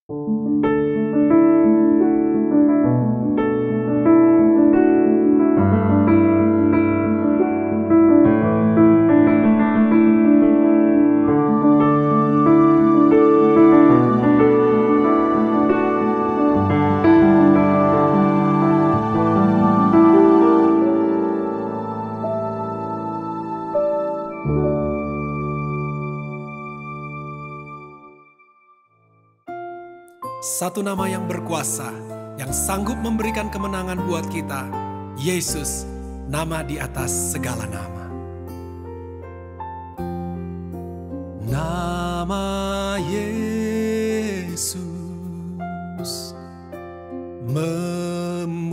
Satu nama yang berkuasa, yang sanggup memberikan kemenangan buat kita, Yesus, nama di atas segala nama. Nama Yesus memulihkan.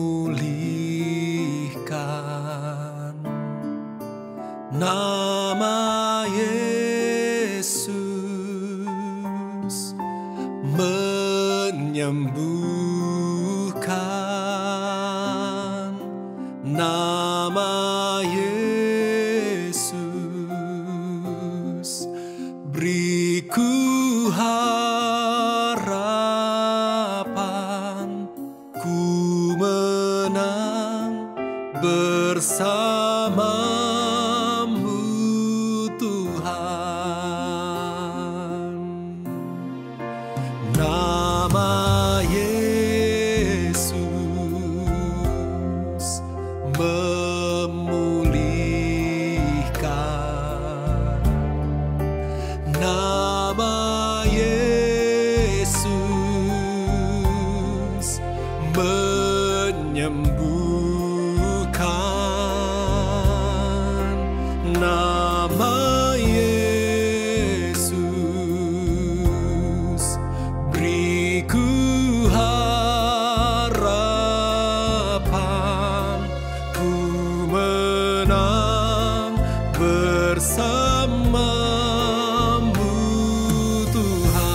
Nama Yesus menyembuhkan. Nama Yesus beriku harapan, ku menang bersamamu Tuhan. Nama Yesus memulihkan. Nama Yesus menyembuhkan. Nama Yesus beriku harapan, ku menang bersamamu Tuhan.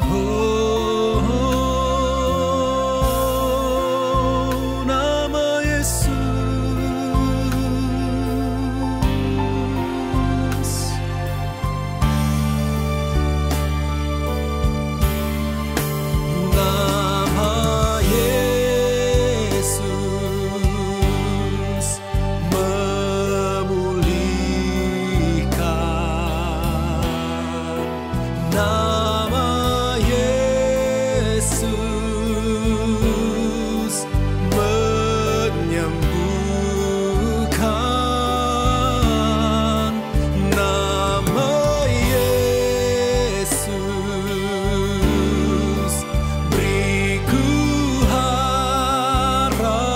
Oh, nama Yesus. Nama Yesus memulihkan. Nama Yesus menyembuhkan. Nama Yesus beriku harapan,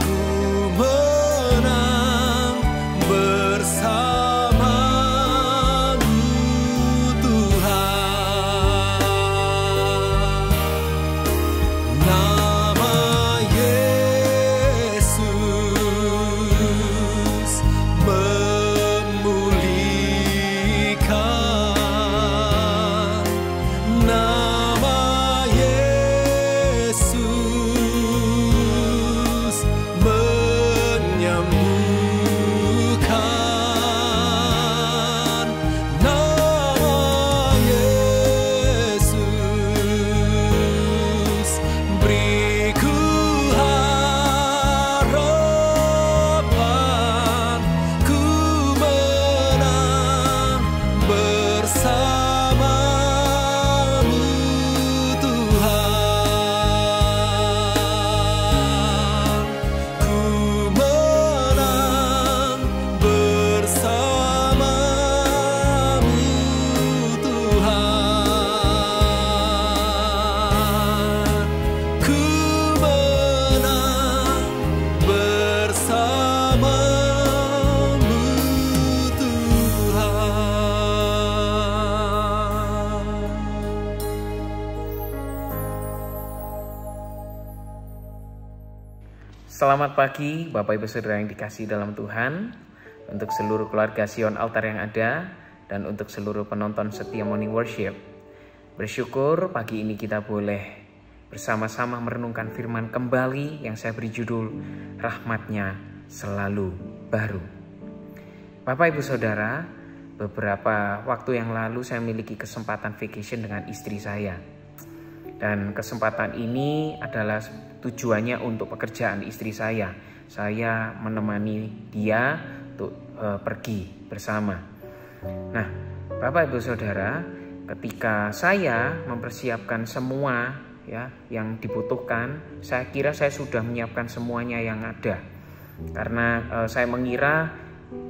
ku menang bersamamu Tuhan. Nama Yesus memulihkan. Nama Yesus menyembuhkan. Nama Yesus beriku harapan, ku menang bersamamu Tuhan. Ku menang bersamamu Tuhan. Ku menang bersamamu Tuhan. Selamat pagi Bapak Ibu Saudara yang dikasihi dalam Tuhan. Untuk seluruh keluarga Sion Altar yang ada, dan untuk seluruh penonton setia Morning Worship, bersyukur pagi ini kita boleh bersama-sama merenungkan firman kembali yang saya beri judul Rahmat-Nya Selalu Baru. Bapak Ibu Saudara, beberapa waktu yang lalu saya memiliki kesempatan vacation dengan istri saya. Dan kesempatan ini adalah tujuannya untuk pekerjaan istri saya. Saya menemani dia untuk pergi bersama. Nah, Bapak Ibu Saudara, ketika saya mempersiapkan semua yang dibutuhkan, saya kira saya sudah menyiapkan semuanya yang ada. Karena saya mengira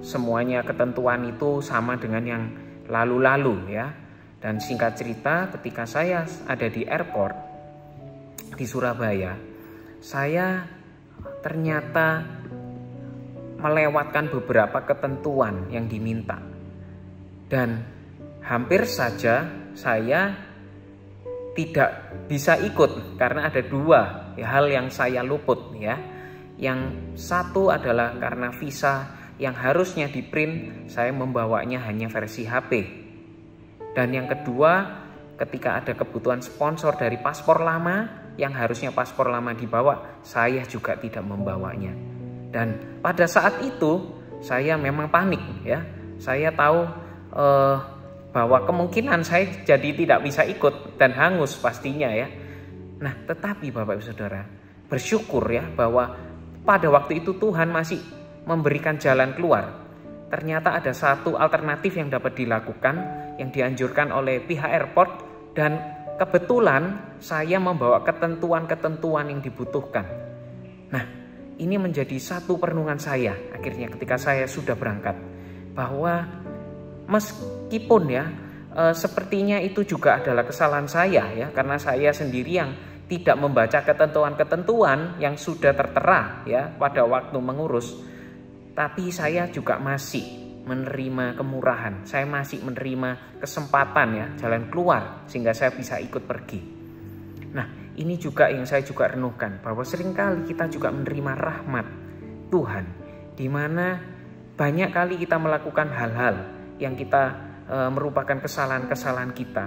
semuanya ketentuan itu sama dengan yang lalu-lalu ya. Dan singkat cerita, ketika saya ada di airport di Surabaya, saya ternyata melewatkan beberapa ketentuan yang diminta. Dan hampir saja saya tidak bisa ikut karena ada dua hal yang saya luput ya. Yang satu adalah karena visa yang harusnya di print, saya membawanya hanya versi HP. Dan yang kedua, ketika ada kebutuhan sponsor dari paspor lama yang harusnya paspor lama dibawa, saya juga tidak membawanya. Dan pada saat itu saya memang panik ya. Saya tahu bahwa kemungkinan saya jadi tidak bisa ikut dan hangus pastinya ya. Nah, tetapi Bapak Ibu Saudara, bersyukur ya bahwa pada waktu itu Tuhan masih memberikan jalan keluar. Ternyata ada satu alternatif yang dapat dilakukan yang dianjurkan oleh pihak airport, dan kebetulan saya membawa ketentuan-ketentuan yang dibutuhkan. Nah, ini menjadi satu perenungan saya akhirnya ketika saya sudah berangkat, bahwa meskipun sepertinya itu juga adalah kesalahan saya ya, karena saya sendiri yang tidak membaca ketentuan-ketentuan yang sudah tertera ya pada waktu mengurus. Tapi saya juga masih menerima kemurahan, saya masih menerima kesempatan ya, jalan keluar sehingga saya bisa ikut pergi. Nah, ini juga yang saya juga renungkan, bahwa seringkali kita juga menerima rahmat Tuhan, di mana banyak kali kita melakukan hal-hal yang kita merupakan kesalahan-kesalahan kita,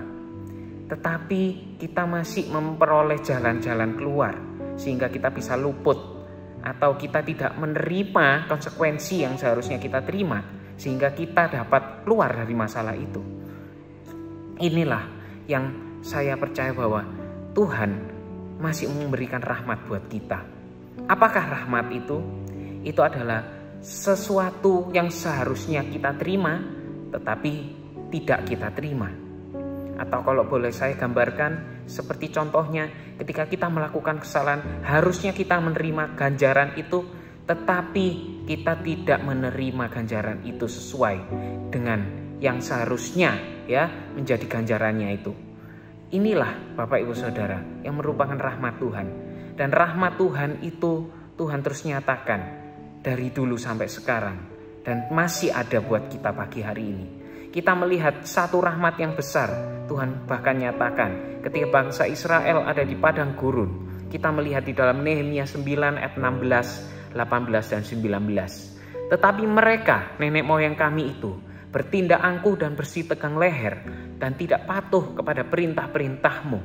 tetapi kita masih memperoleh jalan-jalan keluar sehingga kita bisa luput, atau kita tidak menerima konsekuensi yang seharusnya kita terima sehingga kita dapat keluar dari masalah itu. Inilah yang saya percaya bahwa Tuhan masih memberikan rahmat buat kita. Apakah rahmat itu? Itu adalah sesuatu yang seharusnya kita terima tetapi tidak kita terima. Atau kalau boleh saya gambarkan, seperti contohnya ketika kita melakukan kesalahan, harusnya kita menerima ganjaran itu, tetapi kita tidak menerima ganjaran itu sesuai dengan yang seharusnya ya menjadi ganjarannya itu. Inilah Bapak Ibu Saudara yang merupakan rahmat Tuhan. Dan rahmat Tuhan itu Tuhan terus nyatakan dari dulu sampai sekarang, dan masih ada buat kita pagi hari ini. Kita melihat satu rahmat yang besar. Tuhan bahkan nyatakan ketika bangsa Israel ada di padang gurun. Kita melihat di dalam Nehemia 9 ayat 16, 18 dan 19. Tetapi mereka, nenek moyang kami itu, bertindak angkuh dan bersih tegang leher dan tidak patuh kepada perintah-perintahmu.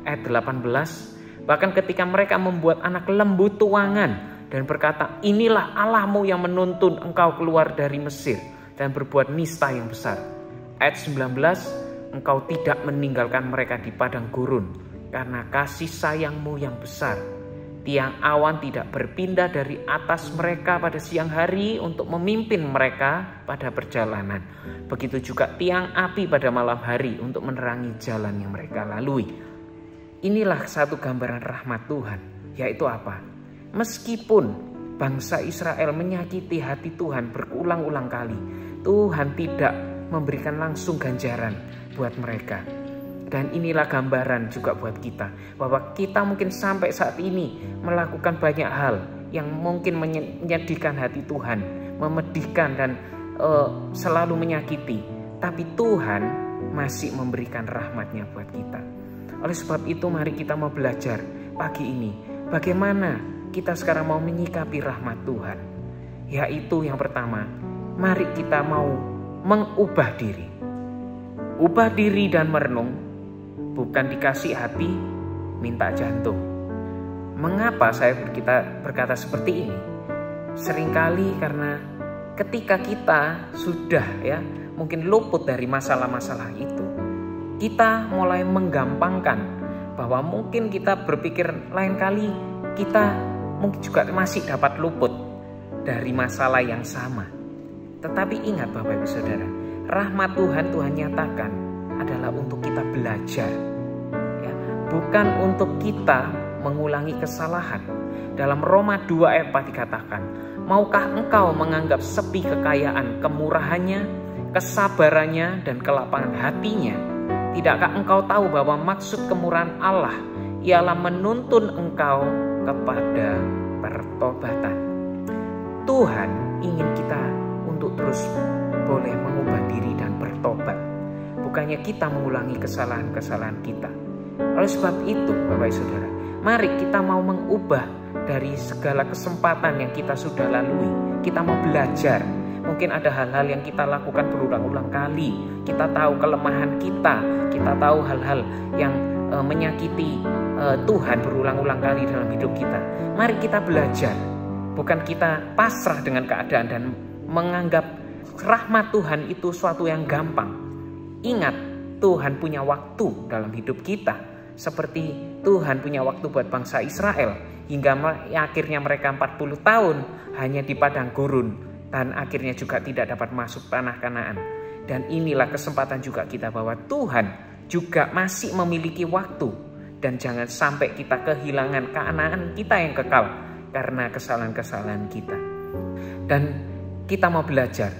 Ayat 18, bahkan ketika mereka membuat anak lembu tuangan dan berkata, inilah Allahmu yang menuntun engkau keluar dari Mesir, dan berbuat nista yang besar. Ayat 19, engkau tidak meninggalkan mereka di padang gurun karena kasih sayangmu yang besar. Tiang awan tidak berpindah dari atas mereka pada siang hari untuk memimpin mereka pada perjalanan. Begitu juga tiang api pada malam hari untuk menerangi jalan yang mereka lalui. Inilah satu gambaran rahmat Tuhan, yaitu apa? Meskipun bangsa Israel menyakiti hati Tuhan berulang-ulang kali, Tuhan tidak memberikan langsung ganjaran buat mereka. Dan inilah gambaran juga buat kita, bahwa kita mungkin sampai saat ini melakukan banyak hal yang mungkin menyedihkan hati Tuhan, memedihkan dan selalu menyakiti. Tapi Tuhan masih memberikan rahmat-Nya buat kita. Oleh sebab itu mari kita mau belajar pagi ini bagaimana kita sekarang mau menyikapi rahmat Tuhan. Yaitu yang pertama, mari kita mau mengubah diri. Ubah diri dan merenung, bukan dikasih hati, minta jantung. Mengapa saya berkata seperti ini? Seringkali karena ketika kita sudah mungkin luput dari masalah-masalah itu, kita mulai menggampangkan bahwa mungkin kita berpikir lain kali kita mungkin juga masih dapat luput dari masalah yang sama. Tetapi ingat Bapak Ibu Saudara, rahmat Tuhan nyatakan adalah untuk kita belajar, bukan untuk kita mengulangi kesalahan. Dalam Roma 2 ayat 4 dikatakan, maukah engkau menganggap sepi kekayaan kemurahannya, kesabarannya, dan kelapangan hatinya? Tidakkah engkau tahu bahwa maksud kemurahan Allah ialah menuntun engkau kepada pertobatan? Tuhan ingin kita untuk terus boleh mengubah diri dan bertobat. Bukannya kita mengulangi kesalahan-kesalahan kita. Oleh sebab itu, Bapak Ibu Saudara, mari kita mau mengubah dari segala kesempatan yang kita sudah lalui. Kita mau belajar. Mungkin ada hal-hal yang kita lakukan berulang-ulang kali. Kita tahu kelemahan kita. Kita tahu hal-hal yang menyakiti Tuhan berulang-ulang kali dalam hidup kita. Mari kita belajar. Bukan kita pasrah dengan keadaan dan menganggap rahmat Tuhan itu suatu yang gampang. Ingat, Tuhan punya waktu dalam hidup kita. Seperti Tuhan punya waktu buat bangsa Israel. Hingga akhirnya mereka 40 tahun hanya di padang gurun. Dan akhirnya juga tidak dapat masuk tanah Kanaan. Dan inilah kesempatan juga kita bahwa Tuhan juga masih memiliki waktu. Dan jangan sampai kita kehilangan keanaan kita yang kekal karena kesalahan-kesalahan kita. Dan kita mau belajar,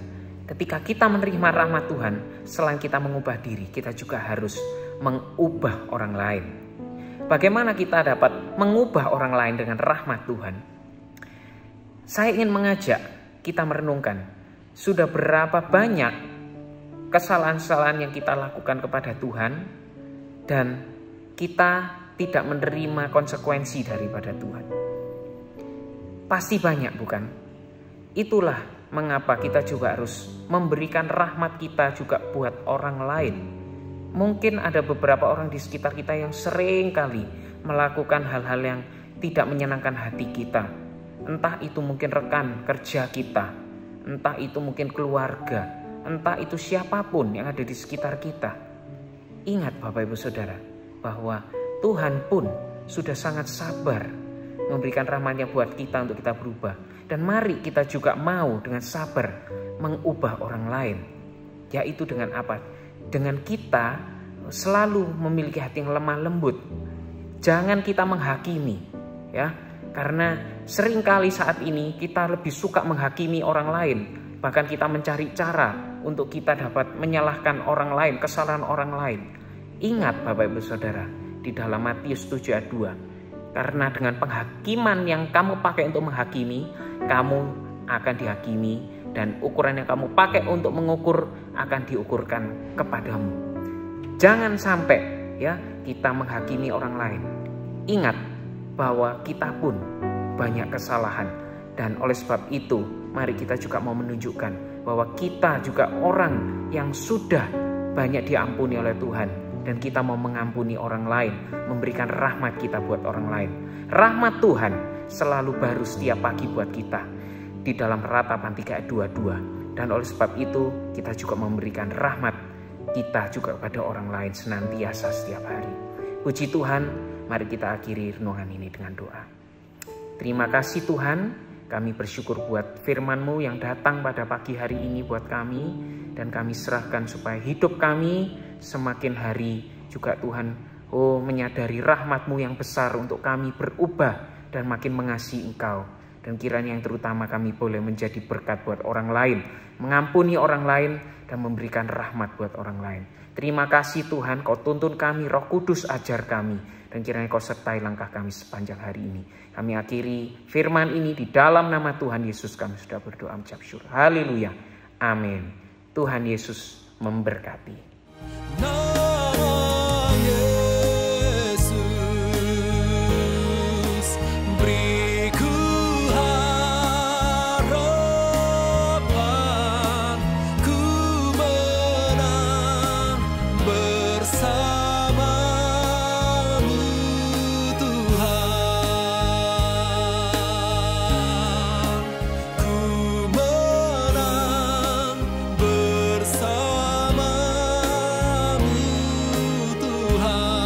ketika kita menerima rahmat Tuhan, selain kita mengubah diri, kita juga harus mengubah orang lain. Bagaimana kita dapat mengubah orang lain dengan rahmat Tuhan? Saya ingin mengajak kita merenungkan, sudah berapa banyak kesalahan-kesalahan yang kita lakukan kepada Tuhan dan kita tidak menerima konsekuensi daripada Tuhan. Pasti banyak, bukan? Itulah mengapa kita juga harus memberikan rahmat kita juga buat orang lain. Mungkin ada beberapa orang di sekitar kita yang sering kali melakukan hal-hal yang tidak menyenangkan hati kita. Entah itu mungkin rekan kerja kita, entah itu mungkin keluarga, entah itu siapapun yang ada di sekitar kita. Ingat Bapak Ibu Saudara, bahwa Tuhan pun sudah sangat sabar memberikan rahmat-Nya buat kita untuk kita berubah. Dan mari kita juga mau dengan sabar mengubah orang lain. Yaitu dengan apa? Dengan kita selalu memiliki hati yang lemah lembut. Jangan kita menghakimi, ya. Karena seringkali saat ini kita lebih suka menghakimi orang lain. Bahkan kita mencari cara untuk kita dapat menyalahkan orang lain, kesalahan orang lain. Ingat Bapak Ibu Saudara, di dalam Matius 7 ayat 2. Karena dengan penghakiman yang kamu pakai untuk menghakimi, kamu akan dihakimi, dan ukuran yang kamu pakai untuk mengukur akan diukurkan kepadamu. Jangan sampai kita menghakimi orang lain. Ingat bahwa kita pun banyak kesalahan, dan oleh sebab itu mari kita juga mau menunjukkan bahwa kita juga orang yang sudah banyak diampuni oleh Tuhan, dan kita mau mengampuni orang lain, memberikan rahmat kita buat orang lain. Rahmat Tuhan selalu baru setiap pagi buat kita di dalam Ratapan 3 ayat 22. Dan oleh sebab itu kita juga memberikan rahmat kita juga kepada orang lain senantiasa setiap hari. Puji Tuhan, mari kita akhiri renungan ini dengan doa. Terima kasih Tuhan, kami bersyukur buat firman-Mu yang datang pada pagi hari ini buat kami. Dan kami serahkan supaya hidup kami semakin hari juga Tuhan menyadari rahmat-Mu yang besar untuk kami berubah dan makin mengasihi Engkau. Dan kiranya yang terutama kami boleh menjadi berkat buat orang lain, mengampuni orang lain, dan memberikan rahmat buat orang lain. Terima kasih Tuhan, Kau tuntun kami, Roh Kudus ajar kami, dan kiranya Kau sertai langkah kami sepanjang hari ini. Kami akhiri firman ini di dalam nama Tuhan Yesus kami sudah berdoa mengucap syukur. Haleluya. Amin. Tuhan Yesus memberkati. Tuhan.